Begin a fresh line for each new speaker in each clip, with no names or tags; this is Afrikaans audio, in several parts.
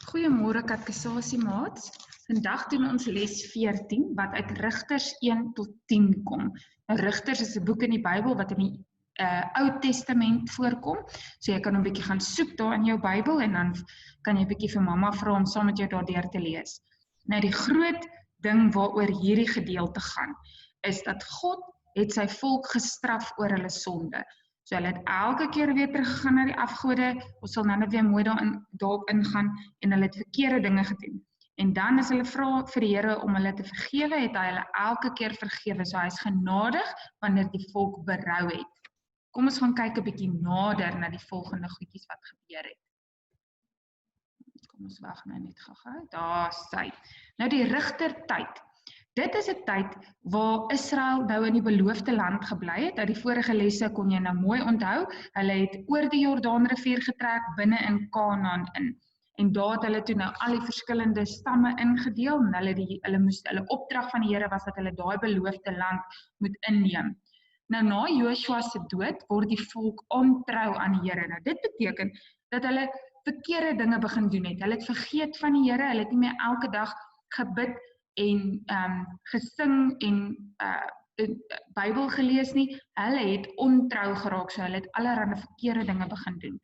Goeiemôre Katekesasiemaats. Vandag doen ons les 14 wat uit Rigters 1 tot 10 kom. Nou, Rigters is 'n boek in die Bybel wat in die Ou Testament voorkom. So jy kan 'n bietjie gaan soek daar in jou Bybel en dan kan jy 'n bietjie vir mamma vra om saam met jou daardeur te lees. Nou die groot ding waaroor hierdie gedeelte gaan, is dat God het sy volk gestraf oor hulle sonde. So hulle het elke keer weer teruggegaan na die afgode, ons sal nou net weer mooi daarop ingaan, en hulle het verkeerde dinge gedoen. En dan as hulle vra vir die Here om hulle te vergewe, het hy hulle elke keer vergewe. So hy is genadig wanneer die volk berou het. Kom ons gaan kyk 'n bietjie nader na die volgende goedjies wat gebeur het. Kom ons wag nou net gou. Daar sy. Nou die Rigtertyd. Dit is 'n tyd waar Israel nou in die beloofde land gebly het. Uit die vorige lesse kon jy nou mooi onthou, hulle het oor die Jordaanrivier getrek binne in Kanaan in. En daar het hulle toe nou al die verskillende stamme ingedeel en hulle opdrag van die Here was dat hulle daai beloofde land moet inneem. Nou na Joshua se dood word die volk ontrou aan die Here. Nou dit beteken dat hulle verkeerde dinge begin doen het. Hulle het vergeet van die Here, hulle het nie meer elke dag gebid en gesing en Bybel gelees nie. Hulle het ontrou geraak, so hulle het allerlei verkeerde dinge begin doen.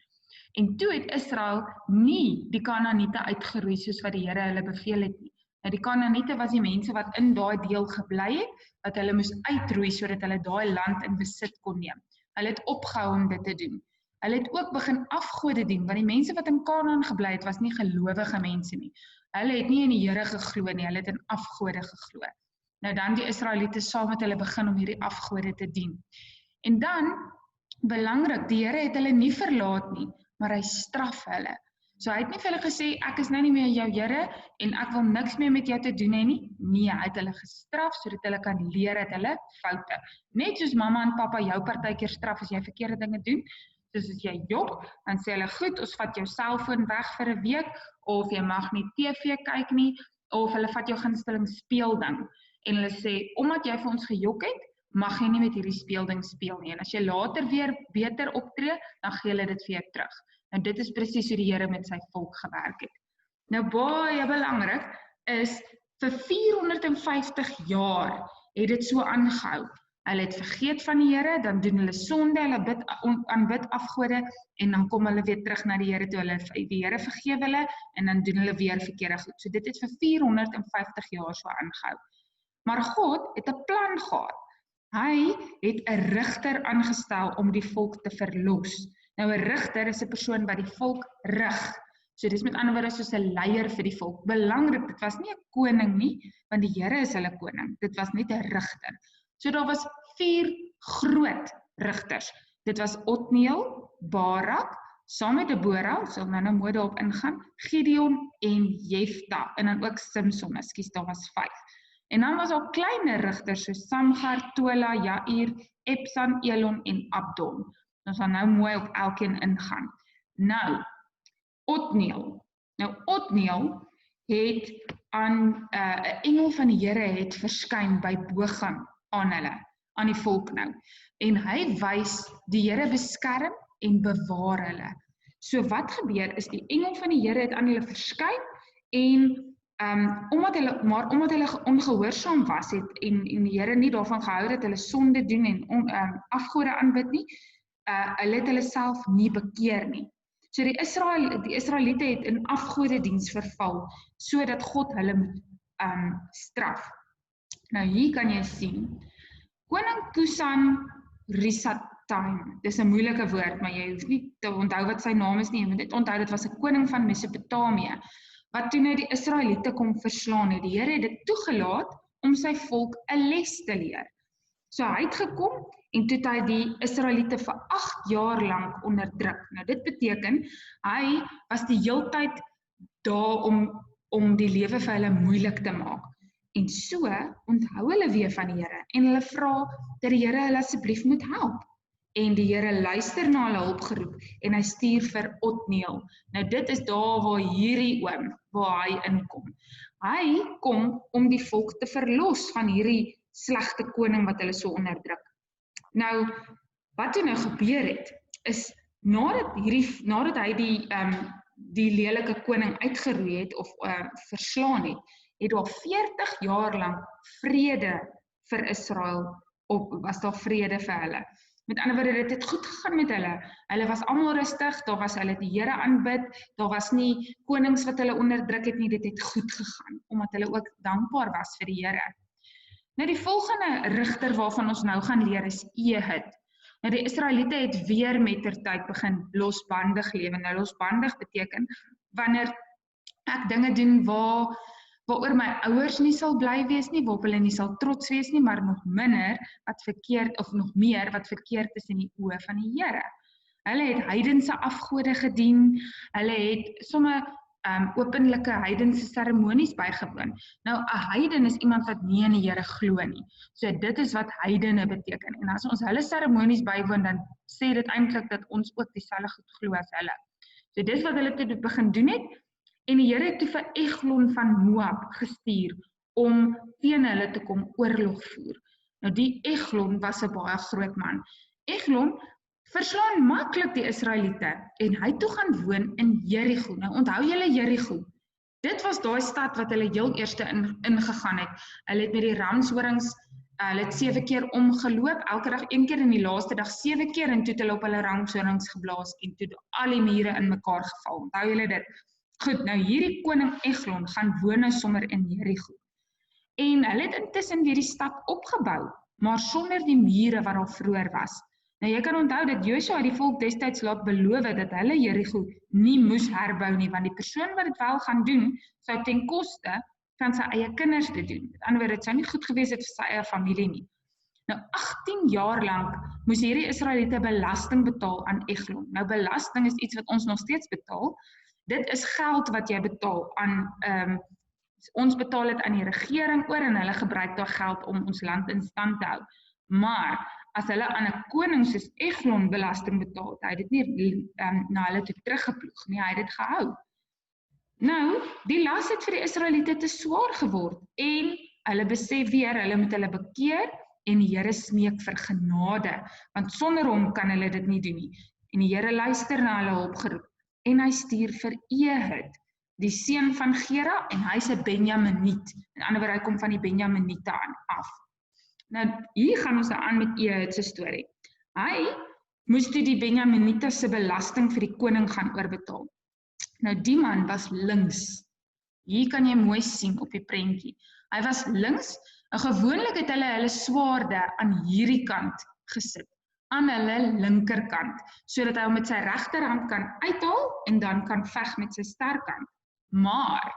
En toe het Israel nie die Kanaaniete uitgeroei soos wat die Here hulle beveel het nie. Nou die Kanaaniete was die mense wat in daai deel gebly het, wat hulle moes uitroei sodat hulle daai land in besit kon neem. Hulle het opgehou om dit te doen. Hulle het ook begin afgode dien, want die mense wat in Kanaan gebly het, was nie gelowige mense nie. Hulle het nie in die Here geglo nie, hulle het in afgode geglo. Nou dan die Israeliete saam met hulle begin om hierdie afgode te dien. En dan, belangrik, die Here het hulle nie verlaat nie, maar hy straf hulle. So hy het nie vir hulle gesê, ek is nou nie meer jou Here en ek wil niks meer met jou te doen hê nie. Nee, hy het hulle gestraf sodat hulle kan leer uit hulle foute. Net soos mamma en pappa jou partykeer straf as jy verkeerde dinge doen. Dus as jy jok, dan sê hulle, goed, ons vat jou selfoon weg vir 'n week, of jy mag nie TV kyk nie, of hulle vat jou gunsteling speelding. En hulle sê, omdat jy vir ons gejok het, mag jy nie met hierdie speelding speel nie. En as jy later weer beter optree, dan gee hulle dit vir jou terug. En dit is presies hoe die Here met sy volk gewerk het. Nou baie belangrik is, vir 450 jaar het dit so aangehou. Hulle het vergeet van die Here, dan doen hulle sonde, hulle aanbid afgode, en dan kom hulle weer terug na die Here toe, die Here vergewe hulle, en dan doen hulle weer verkeerde goed. So dit het vir 450 jaar so aangehou. Maar God het 'n plan gehad. Hy het 'n rigter aangestel om die volk te verlos. Nou 'n rigter is 'n persoon wat die volk rig. So dis met ander woorde soos 'n leier vir die volk. Belangrik, dit was nie 'n koning nie, want die Here is hulle koning. Dit was net 'n rigter. So daar was 4 groot rigters. Dit was Otniel, Barak, saam met Deborah, sal nou mooi daarop ingaan, Gideon en Jefta, en dan ook Simson, daar was 5. En dan was daar kleiner rigters, soos Samgar, Tola, Jair, Ebsan, Elon en Abdon. Ons gaan nou mooi op elkeen ingaan. Nou, Otniel. Nou, Otniel het aan 'n engel van die Here het verskyn by Bogan aan hulle, aan die volk nou. En hy wys die Here beskerm en bewaar hulle. So wat gebeur is die engel van die Here het aan hulle verskyn en omdat hulle ongehoorsaam was het en die Here nie daarvan gehou dat hulle sonde doen en afgode aanbid nie, hulle het hulle self nie bekeer nie. So die Israeliete het in afgodediens verval, sodat God hulle moet straf. Nou hier kan jy sien, Koning Kusan Risataim, dis 'n moeilike woord, maar jy hoef nie te onthou wat sy naam is nie, jy moet net onthou, dit was 'n koning van Mesopotamië, wat toe nou die Israeliete kom verslaan het. Die Here het dit toegelaat om sy volk 'n les te leer. So hy het gekom en toe het hy die Israeliete vir 8 jaar lank onderdruk. Nou dit beteken, hy was die heeltyd daar om die lewe vir hulle moeilik te maak. En so onthou hulle weer van die Here en hulle vra dat die Here hulle asseblief moet help. En die Here luister na hulle hulpgeroep en hy stuur vir Otniel. Nou dit is daar waar hierdie oom, waar hy inkom. Hy kom om die volk te verlos van hierdie slegte koning wat hulle so onderdruk. Nou, wat toe nou gebeur het, is nadat hy die die lelike koning uitgeroei het of verslaan het daar 40 jaar lank vrede vir Israel was daar vrede vir hulle. Met ander woorde, dit het goed gegaan met hulle. Hulle was almal rustig, daar was hulle die Here aanbid, daar was nie konings wat hulle onderdruk het nie, dit het goed gegaan, omdat hulle ook dankbaar was vir die Here. Nou die volgende rigter waarvan ons nou gaan leer is Ehud. Nou die Israeliete het weer mettertyd begin losbandig lewe. Nou losbandig beteken, wanneer ek dinge doen waaroor my ouers nie sal bly wees nie, waarop hulle nie sal trots wees nie, maar nog minder wat verkeerd, of nog meer wat verkeerd is in die oë van die Here. Hulle het heidense afgode gedien, hulle het somme openlike heidense seremonies bygewoon. Nou, 'n heiden is iemand wat nie in die Here glo nie. So dit is wat heidene beteken. En as ons hulle seremonies bywoon, dan sê dit eintlik dat ons ook dieselfde goed glo as hulle. So dis wat hulle toe begin doen het. En die Here het toe vir Eglon van Moab gestuur om teen hulle te kom oorlog voer. Nou die Eglon was 'n baie groot man. Eglon verslaan maklik die Israeliete en hy toe gaan woon in Jerigo. Nou onthou julle Jerigo. Dit was daai stad wat hulle heel eerste ingegaan het. Hulle het met die ramshorings, hulle het 7 keer omgeloop, elke dag 1 keer en die laaste dag 7 keer en toe het hulle op hulle ramshorings geblaas en toe al die mure in mekaar geval. Onthou julle dit? Goed, nou hierdie koning Eglon gaan woon sommer in Jerigo. En hulle het intussen weer die stad opgebou, maar sonder die mure wat al vroeër was. Nou jy kan onthou dat Josua die volk destyds laat beloof dat hulle Jerigo nie moes herbou nie, want die persoon wat dit wel gaan doen, sou ten koste van sy eie kinders te doen. Met ander woorde, dit sou nie goed gewees het vir sy eie familie nie. Nou 18 jaar lank moes hierdie Israeliete belasting betaal aan Eglon. Nou belasting is iets wat ons nog steeds betaal. Dit is geld wat jy betaal aan, ons betaal dit aan die regering oor en hulle gebruik daai geld om ons land in stand te hou. Maar as hulle aan 'n koning soos Eglon belasting betaal, hy het dit nie na hulle toe teruggeploeg nie, hy het dit gehou. Nou, die las het vir die Israeliete te swaar geword en hulle besef weer, hulle moet hulle bekeer en die Here smeek vir genade, want sonder hom kan hulle dit nie doen nie. En die Here luister na hulle opgeroep en hy stuur vir Ehud, die seun van Gera, en hy's 'n Benjaminiet. In ander woorde, hy kom van die Benjaminiete af. Nou, hier gaan ons aan met Ehud se storie. Hy moes toe die Benjaminiete se belasting vir die koning gaan oorbetaal. Nou, die man was links. Hier kan jy mooi sien op die prentjie. Hy was links, en gewoonlik het hulle swaarde aan hierdie kant gesit, aan hulle linkerkant, sodat hy hom met sy regterhand kan uithaal en dan kan veg met sy sterkant. Maar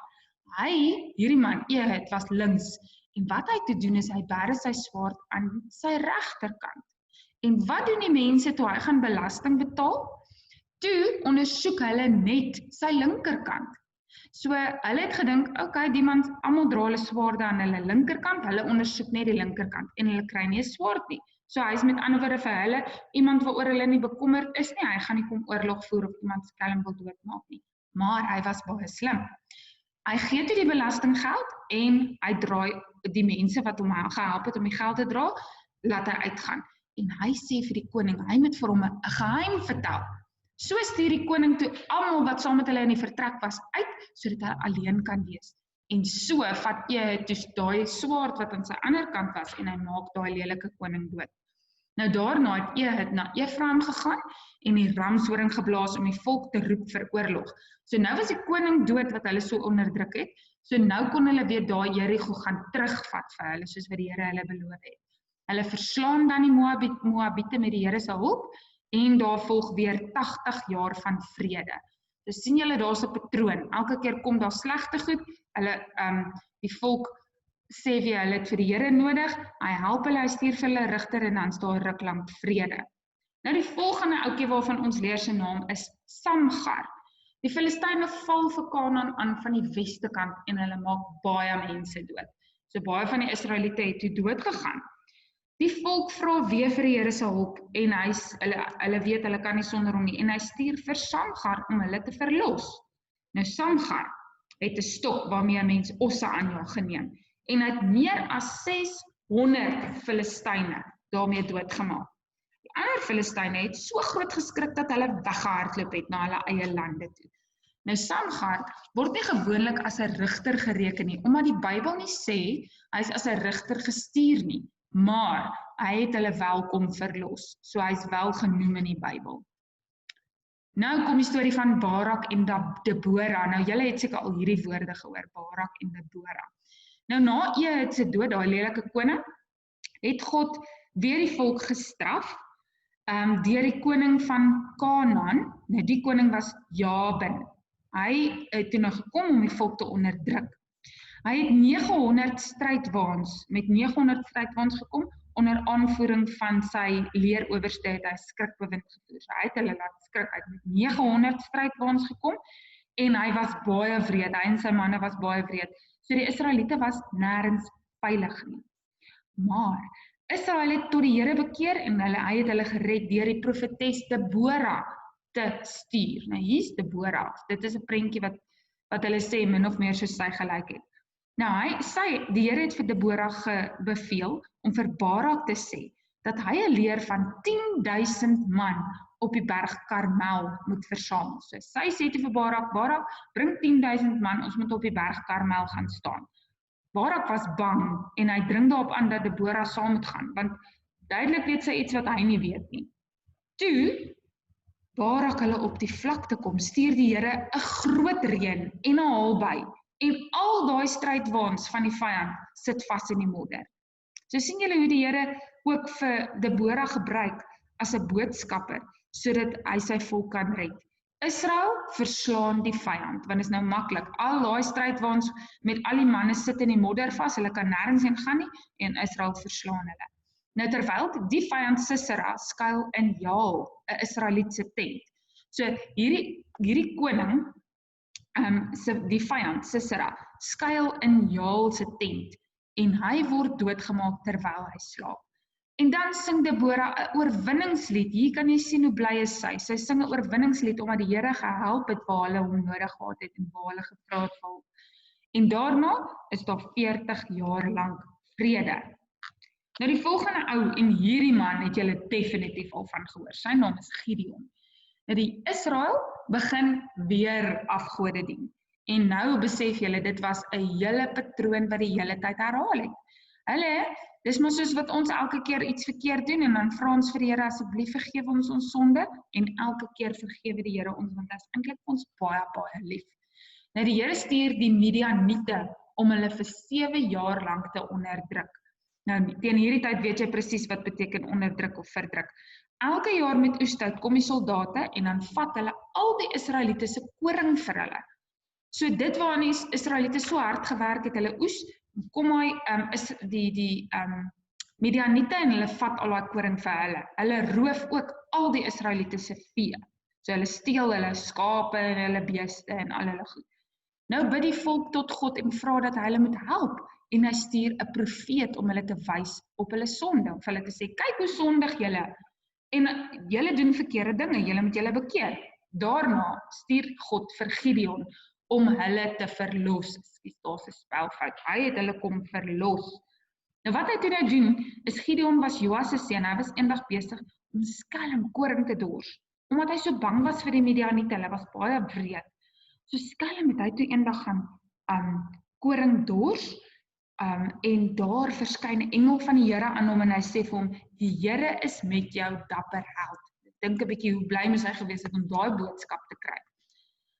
hierdie man Ehud was links, en wat hy te doen is, hy bære sy swaard aan sy regterkant. En wat doen die mense toe hy gaan belasting betaal? Toe ondersoek hulle net sy linkerkant. So hulle het gedink, okay, die man, almal dra hulle swaarde aan hulle linkerkant, hulle ondersoek net die linkerkant en hulle kry nie 'n swaard nie. So hy is met ander woorde vir hulle iemand waaroor hulle nie bekommerd is nie, hy gaan nie kom oorlog voer of iemand skelm wil doodmaak nie. Maar hy was baie slim. Hy gee toe die belastinggeld en hy draai die mense wat hom gehelp het om die geld te dra, laat hy uitgaan. En hy sê vir die koning, hy moet vir hom 'n geheim vertel. So stuur die koning toe almal wat saam met hulle in die vertrek was uit, sodat hy alleen kan wees. En so vat Ehud toe daai swaard wat aan sy ander kant was en hy maak daai lelike koning dood. Nou daarna het Ehud na Efraim gegaan en die ramshoring geblaas om die volk te roep vir oorlog. So nou was die koning dood wat hulle so onderdruk het, so nou kon hulle weer daai Jerigo gaan terugvat vir hulle, soos wat die Here hulle beloof het. Hulle verslaan dan die Moabiete met die Here se hulp, en daar volg weer 80 jaar van vrede. Dus sien julle, daar's 'n patroon. Elke keer kom daar slegte goed, die volk sê weer, hulle het vir die Here nodig, hy help hulle, hy stuur vir hulle rigter en dan is daar ruk lank vrede. Nou die volgende ouetjie waarvan ons leer sy naam is Samgar. Die Filistyne val vir Kanaan aan van die weste kant en hulle maak baie mense dood. So baie van die Israeliete het toe dood gegaan. Die volk vra weer vir die Here se hulp en hulle weet hulle kan nie sonder hom nie en hy stuur vir Samgar om hulle te verlos. Nou Samgar het 'n stok waarmee 'n mens osse aanjaag geneem en hy het meer as 600 Filistyne daarmee doodgemaak. Die ander Filistyne het so groot geskrik dat hulle weggehardloop het na hulle eie lande toe. Nou Samgar word nie gewoonlik as 'n rigter gereken nie, omdat die Bybel nie sê hy is as 'n rigter gestuur nie, maar hy het hulle wel kom verlos. So hy is wel genoem in die Bybel. Nou kom die storie van Barak en Debora. Nou julle het seker al hierdie woorde gehoor, Barak en Debora. Nou na Ehud se dood, daai lelike koning, het God weer die volk gestraf deur die koning van Kanaan. Nou die koning was Jabin. Hy het toe nou gekom om die volk te onderdruk. Hy het 900 strydwaans, met 900 strydwaans gekom, onder aanvoering van sy leerowerste het hy skrikbewind gevoer. So hy het hulle laat skrik, hy het met 900 strydwaans gekom, en hy was baie wreed, hy en sy manne was baie wreed. So die Israeliete was nêrens veilig nie. Maar Israel het tot die Here bekeer en hy het hulle gered deur die profetes Debora te stuur. Nou hier's Debora. Dit is 'n prentjie wat hulle sê min of meer soos sy gelyk het. Nou die Here het vir Debora beveel om vir Barak te sê dat hy 'n leer van 10,000 man op die berg Karmel moet versamel. So sy sê toe vir Barak, bring 10,000 man, ons moet op die berg Karmel gaan staan. Barak was bang en hy dring daarop aan dat Debora saam moet gaan, want duidelik weet sy iets wat hy nie weet nie. Toe Barak hulle op die vlakte kom, stuur die Here 'n groot reën en 'n haalbui, en al daai strydwaans van die vyand sit vas in die modder. So sien julle hoe die Here ook vir Debora gebruik as 'n boodskapper, sodat hy sy volk kan red. Israel verslaan die vyand, want is nou maklik. Al daai strydwaans met al die manne sit in die modder vas, hulle kan nêrens heen gaan nie, en Israel verslaan hulle. Nou terwyl die vyand Sisera skuil in Jaal, 'n Israelietse tent. So hierdie koning, die vyand Sisera, skuil in Jaal se tent, en hy word doodgemaak terwyl hy slaap. En dan sing Debora 'n oorwinningslied. Hier kan jy sien hoe bly is sy. Sy sing 'n oorwinningslied omdat die Here gehelp het waar hulle hom nodig gehad het en waar hulle gevra het vir hom. En daarna is daar 40 jaar lank vrede. Nou die volgende ou, en hierdie man het julle definitief al van gehoor. Sy naam is Gideon. Nou die Israel begin weer afgode dien. En nou besef julle, dit was 'n hele patroon wat die hele tyd herhaal het. Hulle, dis maar soos wat ons elke keer iets verkeerd doen, en dan vra ons vir die Here, asseblief vergewe ons sonde, en elke keer vergewe die Here ons, want hy is eintlik ons baie, baie lief. Nou die Here stuur die Midianiete om hulle vir 7 jaar lank te onderdruk. Nou teen hierdie tyd weet jy presies wat beteken onderdruk of verdruk. Elke jaar met oestyd kom die soldate en dan vat hulle al die Israeliete se koring vir hulle. So dit waarin die Israeliete so hard gewerk het, hulle oes, kom hy is die Midianiete en hulle vat al daai koring vir hulle. Hulle roof ook al die Israeliete se vee. So hulle steel hulle skape en hulle beeste en al hulle goed. Nou bid die volk tot God en vra dat hy hulle moet help, en hy stuur 'n profeet om hulle te wys op hulle sonde, of hulle te sê, kyk hoe sondig julle, en julle doen verkeerde dinge, julle moet julle bekeer. Daarna stuur God vir Gideon om hulle te verlos. Skus, daar's 'n spelfout. Hy het hulle kom verlos. Nou wat hy toe nou doen, is Gideon was Joas se seun, hy was eendag besig om skelm koring te dors, omdat hy so bang was vir die Midianiete, hulle was baie wreed. So skelm het hy toe eendag gaan koring dors, en daar verskyn 'n engel van die Here aan hom en hy sê vir hom, die Here is met jou, dapper held. Ek dink 'n bietjie hoe bly moes hy gewees het om daai boodskap te kry.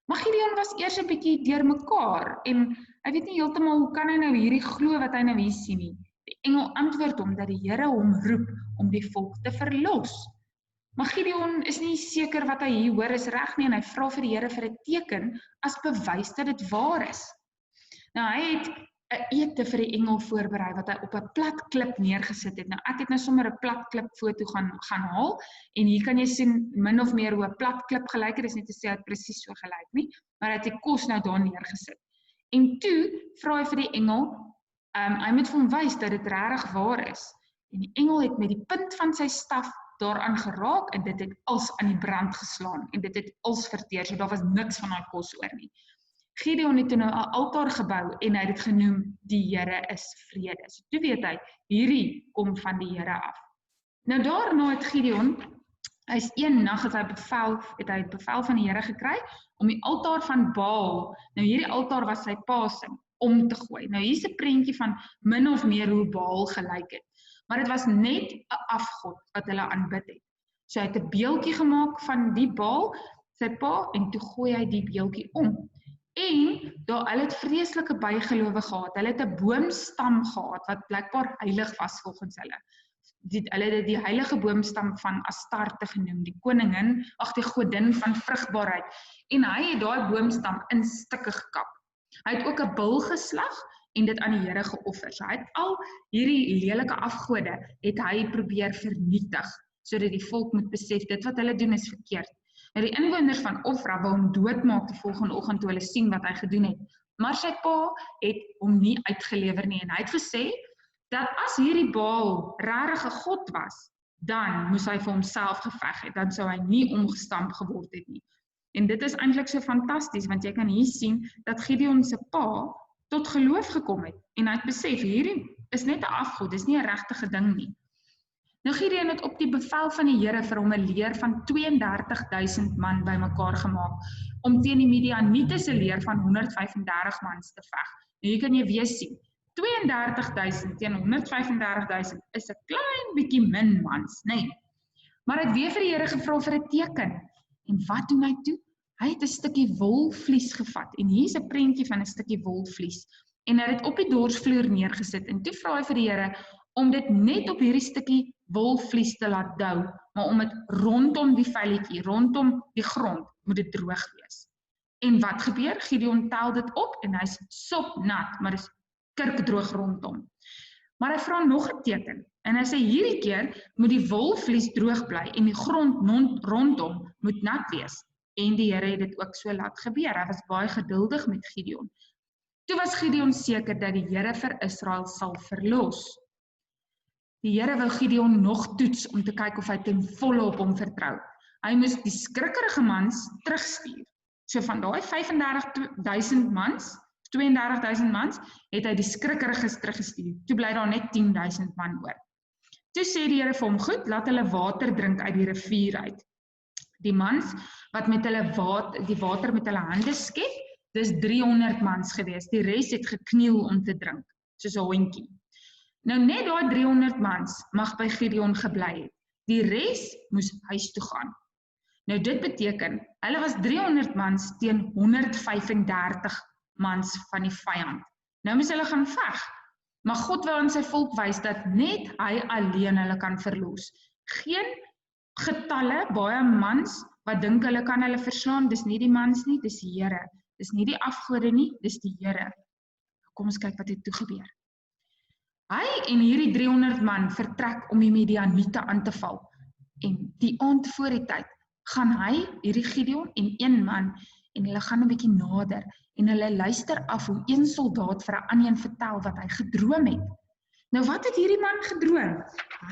Maar Gideon was eers 'n bietjie deurmekaar en hy weet nie heeltemal hoe kan hy nou hierdie glo wat hy nou hier sien nie. Die engel antwoord hom dat die Here hom roep om die volk te verlos. Maar Gideon is nie seker wat hy hier hoor is reg nie en hy vra vir die Here vir 'n teken as bewys dat dit waar is. Nou hy het 'n ete vir die engel voorberei wat hy op 'n plat klip neergesit het. Nou ek het nou sommer 'n plat klip foto gaan haal en hier kan jy sien min of meer hoe 'n plat klip gelyk het. Dis nie te sê dit presies so gelyk nie, maar hy het die kos nou daar neergesit. En toe vra hy vir die engel, hy moet vir hom wys dat dit regtig waar is. En die engel het met die punt van sy staf daaraan geraak en dit het als aan die brand geslaan en dit het als verteer, so daar was niks van daai kos oor nie. Gideon het nou 'n altaar gebou en hy het dit genoem, die Here is vrede. So toe weet hy, hierdie kom van die Here af. Nou daarna het Gideon, hy's een nag het hy bevel van die Here gekry, om die altaar van Baal, nou hierdie altaar was sy pa se, om te gooi. Nou hier is 'n prentjie van min of meer hoe Baal gelyk het. Maar dit was net 'n afgod wat hulle aanbid het. So hy het 'n beeldjie gemaak van die Baal, sy pa, en toe gooi hy die beeldjie om. En hulle het vreeslike bygelowe gehad. Hulle het 'n boomstam gehad wat blykbaar heilig was volgens hulle. Hulle het die heilige boomstam van Astarte genoem, die koningin, die godin van vrugbaarheid. En hy het daai boomstam in stukke gekap. Hy het ook 'n bul geslag en dit aan die Here geoffer. So hy het al hierdie lelike afgode het hy probeer vernietig, sodat die volk moet besef dit wat hulle doen is verkeerd. Nou die inwoners van Ofra wou hom doodmaak die volgende oggend toe hulle sien wat hy gedoen het. Maar sy pa het hom nie uitgelewer nie en hy het gesê dat as hierdie Baal regtig 'n god was, dan moes hy vir homself geveg het, dan sou hy nie omgestamp geword het nie. En dit is eintlik so fantasties, want jy kan hier sien dat Gideon se pa tot geloof gekom het, en hy het besef, hierdie is net 'n afgod, dis nie 'n regte ding nie. Nou Gideon het op die bevel van die Here vir hom 'n leer van 32.000 man bymekaar gemaak, om teen die Midianiete se leer van 135 mans te veg. Nou hier kan jy weer sien, 32.000 teen 135.000 is 'n klein bietjie min mans, nee. Maar hy het weer vir die Here gevra vir 'n teken. En wat doen hy toe? Hy het 'n stukkie wolvlies gevat. En hier is 'n prentjie van 'n stukkie wolvlies. En hy het dit op die dorsvloer neergesit. En toe vra hy vir die Here om dit net op hierdie stukkie wolvlies te laat dou, maar om dit rondom die velletjie, rondom die grond, moet dit droog wees. En wat gebeur? Gideon tel dit op en hy's sopnat, maar dis kurkdroog rondom. Maar hy vra nog 'n teken, en hy sê hierdie keer moet die wolvlies droog bly en die grond rondom moet nat wees. En die Here het dit ook so laat gebeur. Hy was baie geduldig met Gideon. Toe was Gideon seker dat die Here vir Israel sal verlos. Die Here wou Gideon nog toets om te kyk of hy ten volle op hom vertrou. Hy moes die skrikkerige mans terugstuur. So van daai 35.000 mans, 32.000 mans, het hy die skrikkeriges teruggestuur. Toe bly daar net 10.000 man oor. Toe sê die Here vir hom, goed, laat hulle water drink uit die rivier uit. Die mans wat met hulle die water met hulle hande skep, dis 300 mans gewees. Die res het gekniel om te drink, soos 'n hondjie. Nou net daai 300 mans mag by Gideon gebly het. Die res moes huis toe gaan. Nou dit beteken, hulle was 300 mans teen 135 mans van die vyand. Nou moes hulle gaan veg. Maar God wou aan sy volk wys dat net hy alleen hulle kan verlos. Geen getalle, baie mans wat dink hulle kan hulle verslaan, dis nie die mans nie, dis die Here. Dis nie die afgode nie, dis die Here. Kom ons kyk wat het toe gebeur. Hy en hierdie 300 man vertrek om die Midianiete aan te val. En die aand voor die tyd gaan hy, hierdie Gideon en een man, en hulle gaan 'n bietjie nader, en hulle luister af hoe een soldaat vir 'n ander een vertel wat hy gedroom het. Nou wat het hierdie man gedroom?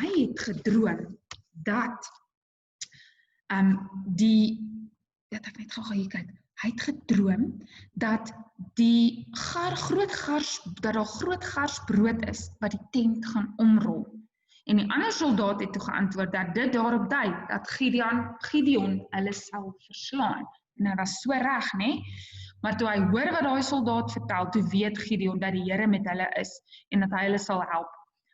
Hy het gedroom dat ek net gou hier kyk. Hy het gedroom dat daar groot gars brood is wat die tent gaan omrol. En die ander soldaat het toe geantwoord dat dit daarop dui dat Gideon hulle sal verslaan. En hy was so reg, né? Maar toe hy hoor wat daai soldaat vertel, toe weet Gideon dat die Here met hulle is en dat hy hulle sal help.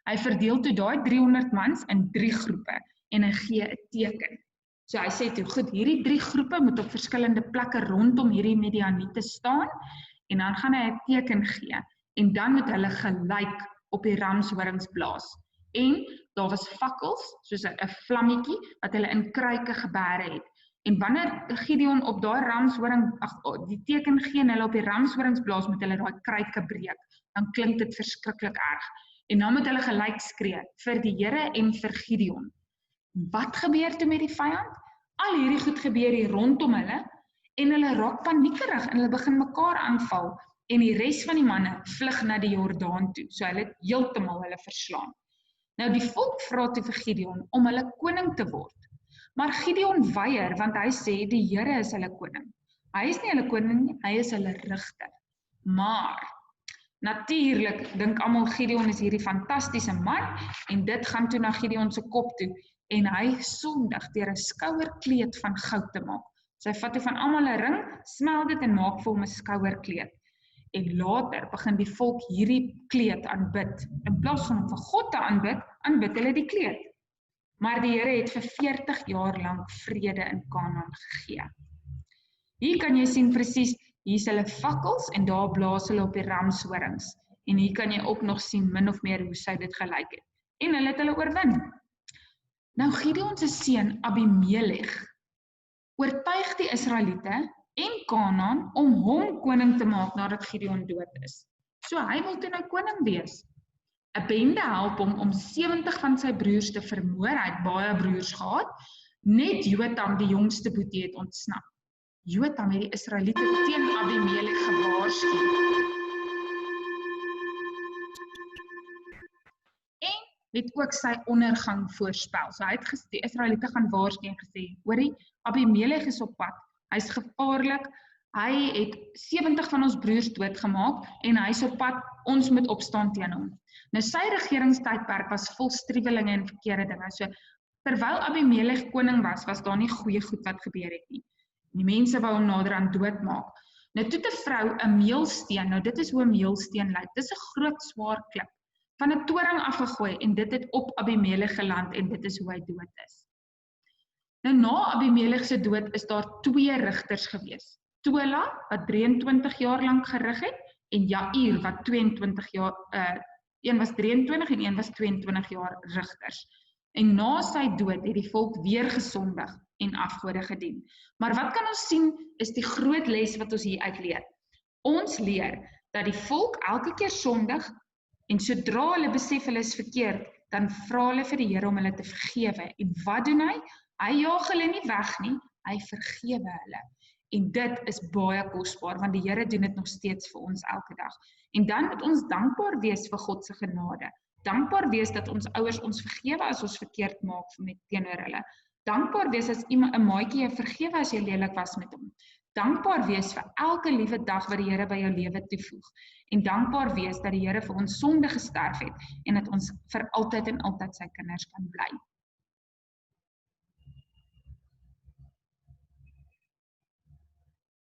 Hy verdeel toe daai 300 mans in 3 groepe en hy gee 'n teken. So hy sê toe, goed, hierdie 3 groepe moet op verskillende plekke rondom hierdie Midianiete staan en dan gaan hy 'n teken gee en dan moet hulle gelyk op die ramshorings blaas. En daar was fakkels, soos 'n vlammetjie wat hulle in kruike gebêre het. En wanneer Gideon op daai die teken gee en hulle op die ramshorings blaas, moet hulle daai kruike breek. Dan klink dit verskriklik erg. En dan moet hulle gelyk skree vir die Here en vir Gideon. Wat gebeur toe met die vyand? Al hierdie goed gebeur hier rondom hulle en hulle raak paniekerig en hulle begin mekaar aanval en die res van die manne vlug na die Jordaan toe. So hulle het heeltemal hulle verslaan. Nou die volk vra toe vir Gideon om hulle koning te word. Maar Gideon weier want hy sê die Here is hulle koning. Hy is nie hulle koning nie, hy is hulle rigter. Maar natuurlik dink almal Gideon is hierdie fantastiese man en dit gaan toe na Gideon se kop toe en hy sondig deur 'n skouerkleed van goud te maak. Sy vat toe van almal 'n ring, smel dit en maak vir hom 'n skouerkleed. En later begin die volk hierdie kleed aanbid. In plaas van om vir God te aanbid hulle die kleed. Maar die Here het vir 40 jaar lank vrede in Kanaan gegee. Hier kan jy sien presies, hier is hulle fakkels en daar blaas hulle op die ramshorings. En hier kan jy ook nog sien min of meer hoe sy dit gelyk het. En hulle het hulle oorwin. Nou Gideon se seun Abimelech oortuig die Israeliete en Kanaan om hom koning te maak nadat Gideon dood is. So hy wil toe nou koning wees. 'n Bende help hom om 70 van sy broers te vermoor. Hy het baie broers gehad. Net Jotam, die jongste boetie, het ontsnap. Jotam het die Israeliete teen Abimelech gewaarsku. En het ook sy ondergang voorspel. So hy het die Israeliete gaan waarsku en gesê, hoorie, Abimelech is op pad. Hy's gevaarlik. Hy het 70 van ons broers doodgemaak en hy's op pad. Ons moet opstaan teen hom. Nou sy regeringstydperk was vol striwelinge en verkeerde dinge. So terwyl Abimelech koning was daar nie goeie goed wat gebeur het nie. Die mense wou hom naderhand doodmaak. Nou toe 'n vrou 'n meelsteen. Nou dit is hoe 'n meelsteen lyk. Dis 'n groot swaar klip van 'n toring afgegooi en dit het op Abimelech geland en dit is hoe hy dood is. Nou na Abimelech se dood is daar 2 rigters gewees. Tola wat 23 jaar lank gerig het en Jair wat 22 jaar een was 23 en een was 22 jaar rigters. En na sy dood het die volk weer gesondig en afgode gedien. Maar wat kan ons sien is die groot les wat ons hier uitleer. Ons leer dat die volk elke keer sondig en sodra hulle besef hulle is verkeerd, dan vra hulle vir die Here om hulle te vergewe. En wat doen hy? Hy jaag hulle nie weg nie, hy vergewe hulle. En dit is baie kosbaar, want die Here doen dit nog steeds vir ons elke dag. En dan moet ons dankbaar wees vir God se genade. Dankbaar wees dat ons ouers ons vergewe as ons verkeerd maak teenoor hulle. Dankbaar wees as 'n maatjie jou vergewe as jy lelik was met hom. Dankbaar wees vir elke liewe dag wat die Here by jou lewe toevoeg. En dankbaar wees dat die Here vir ons sonde gesterf het en dat ons vir altyd en altyd sy kinders kan bly.